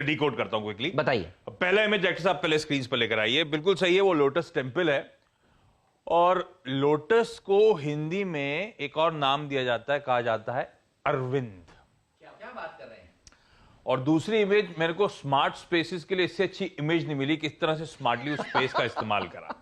Decode करता हूं quickly. बताइए। पहला इमेज डायरेक्टर साहब पहले स्क्रीन पर लेकर आइए। बिल्कुल सही है, वो लोटस टेम्पल है। और लोटस को हिंदी में एक और नाम दिया जाता है, कहा जाता है अरविंद। क्या बात कर रहे हैं। और दूसरी इमेज मेरे को स्मार्ट स्पेसेस के लिए इससे अच्छी इमेज नहीं मिली, किस तरह से स्मार्टली उस स्पेस का इस्तेमाल करा।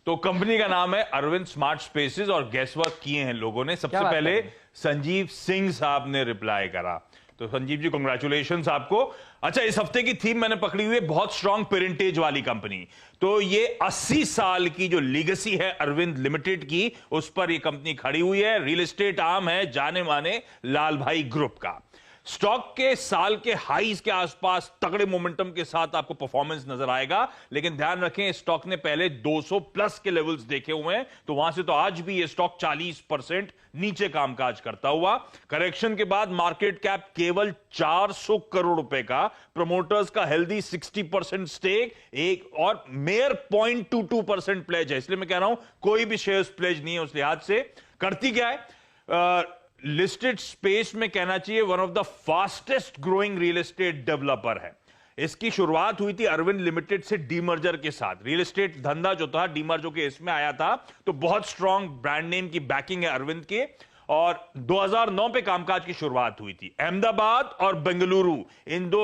तो कंपनी का नाम है अरविंद स्मार्ट स्पेसेस और गेस वर्क किए हैं लोगों ने। सबसे पहले संजीव सिंह साहब ने रिप्लाई करा, तो संजीव जी कांग्रेचुलेशंस आपको। अच्छा, इस हफ्ते की थीम मैंने पकड़ी हुई है, बहुत स्ट्रांग पेरेंटेज वाली कंपनी। तो ये 80 साल की जो लीगेसी है अरविंद लिमिटेड की, उस पर ये कंपनी खड़ी हुई है। रियल एस्टेट आर्म है जाने माने लाल भाई ग्रुप का। स्टॉक के साल के हाईज के आसपास तगड़े मोमेंटम के साथ आपको परफॉर्मेंस नजर आएगा, लेकिन ध्यान रखें स्टॉक ने पहले 200 प्लस के लेवल्स देखे हुए हैं, तो वहां से तो आज भी ये स्टॉक 40% नीचे कामकाज करता हुआ। करेक्शन के बाद मार्केट कैप केवल 400 करोड़ रुपए का, प्रमोटर्स का हेल्दी 60% स्टेक, एक और मेयर 0.22% प्लेज है। इसलिए मैं कह रहा हूं कोई भी शेयर्स प्लेज नहीं है उस लिहाज से। करती क्या है, लिस्टेड स्पेस में कहना चाहिए one of the fastest growing real estate developer है। इसकी शुरुआत हुई थी अरविंद लिमिटेड से डीमर्जर के साथ। रियल एस्टेट धंधा जो था डीमर्जर के इसमें आया था, तो बहुत स्ट्रांग ब्रांड नेम की बैकिंग है अरविंद के। और 2009 पे कामकाज की शुरुआत हुई थी। अहमदाबाद और बेंगलुरु, इन दो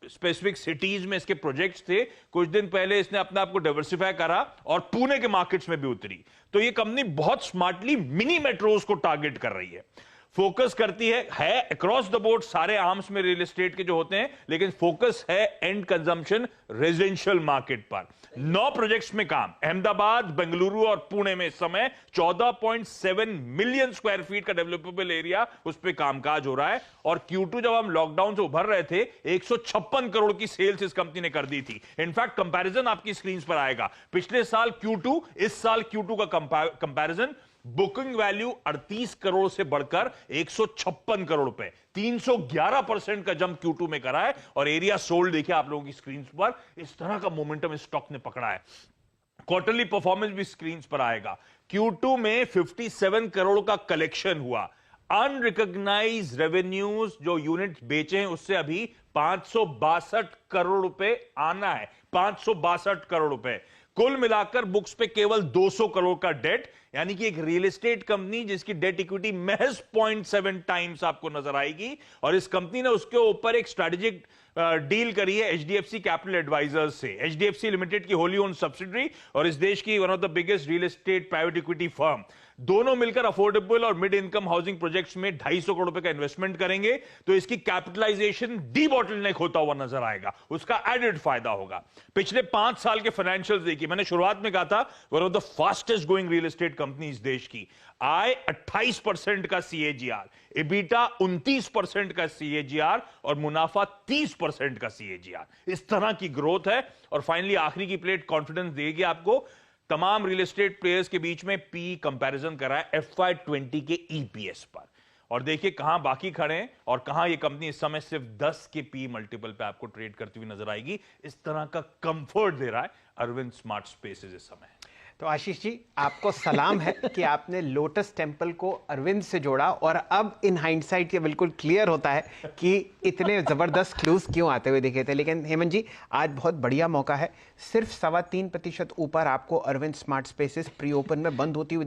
स्पेसिफिक सिटीज में इसके प्रोजेक्ट्स थे। कुछ दिन पहले इसने अपने आप को डाइवर्सिफाई करा और पुणे के मार्केट्स में भी उतरी। तो ये कंपनी बहुत स्मार्टली मिनी मेट्रोज को टारगेट कर रही है, फोकस करती है अक्रॉस द बोर्ड सारे आर्म्स में रियल एस्टेट के जो होते हैं, लेकिन फोकस है एंड कंजम्पशन रेजिडेंशियल मार्केट पर। 9 प्रोजेक्ट्स में काम, अहमदाबाद, बेंगलुरु और पुणे में इस समय 14.7 मिलियन स्क्वायर फीट का डेवलपेबल एरिया, उस पर कामकाज हो रहा है। और Q2 जब हम लॉकडाउन से उभर रहे थे, 156 करोड़ की सेल्स इस कंपनी ने कर दी थी। इनफैक्ट कंपैरिजन आपकी स्क्रीन पर आएगा, पिछले साल Q2, इस साल Q2 का कंपैरिजन। बुकिंग वैल्यू 38 करोड़ से बढ़कर 156 करोड़ रुपए, 311% का जंप Q2 में करा है। और एरिया सोल्ड देखिए आप लोगों की स्क्रीन पर, इस तरह का मोमेंटम इस स्टॉक ने पकड़ा है। क्वार्टरली परफॉर्मेंस भी स्क्रीन पर आएगा। Q2 में 57 करोड़ का कलेक्शन हुआ। अनरिकॉग्नाइज रेवेन्यूज जो यूनिट बेचे हैं उससे अभी 562 करोड़ रुपए आना है, 562 करोड़ रुपए। कुल मिलाकर बुक्स पे केवल 200 करोड़ का डेट, यानी कि एक रियल एस्टेट कंपनी जिसकी डेट इक्विटी महज 0.7 टाइम्स आपको नजर आएगी। और इस कंपनी ने उसके ऊपर एक स्ट्रेटेजिक डील करी है एचडीएफसी कैपिटल एडवाइजर्स से। एचडीएफसी लिमिटेड की होली ओन सब्सिडरी और इस देश की one of the biggest real estate private equity firm, दोनों मिलकर अफोर्डेबल और मिड इनकम हाउसिंग प्रोजेक्ट्स में 250 करोड़ रुपए का इन्वेस्टमेंट करेंगे। तो इसकी कैपिटलाइजेशन डी बॉटलनेक होता हुआ नजर आएगा, उसका एडेड फायदा होगा। पिछले 5 साल के फाइनेंशियल्स देखिए, मैंने शुरुआत में कहा था one of the fastest growing real estate company इस देश की। आय 28% का सीएजीआर, एबिटा 29% का सीएजीआर और मुनाफा 30% का सीएजीआर। इस तरह की ग्रोथ है। और फाइनली आखिरी की प्लेट कॉन्फिडेंस देगी आपको। तमाम रियल एस्टेट प्लेयर्स के बीच में पी कंपैरिजन करा है FY20 के ईपीएस पर, और देखिए कहां बाकी खड़े हैं और कहां ये कंपनी इस समय सिर्फ 10 के पी मल्टीपल पे आपको ट्रेड करती हुई नजर आएगी। इस तरह का कंफर्ट दे रहा है अरविंद स्मार्ट स्पेसेस इस समय। तो आशीष जी, आपको सलाम है कि आपने लोटस टेम्पल को अरविंद से जोड़ा, और अब इन हाइंडसाइट ये बिल्कुल क्लियर होता है कि इतने ज़बरदस्त क्लूज क्यों आते हुए दिखे थे। लेकिन हेमंत जी, आज बहुत बढ़िया मौका है, सिर्फ 3.25% ऊपर आपको Arvind smart spaces pre open में बंद होती हुई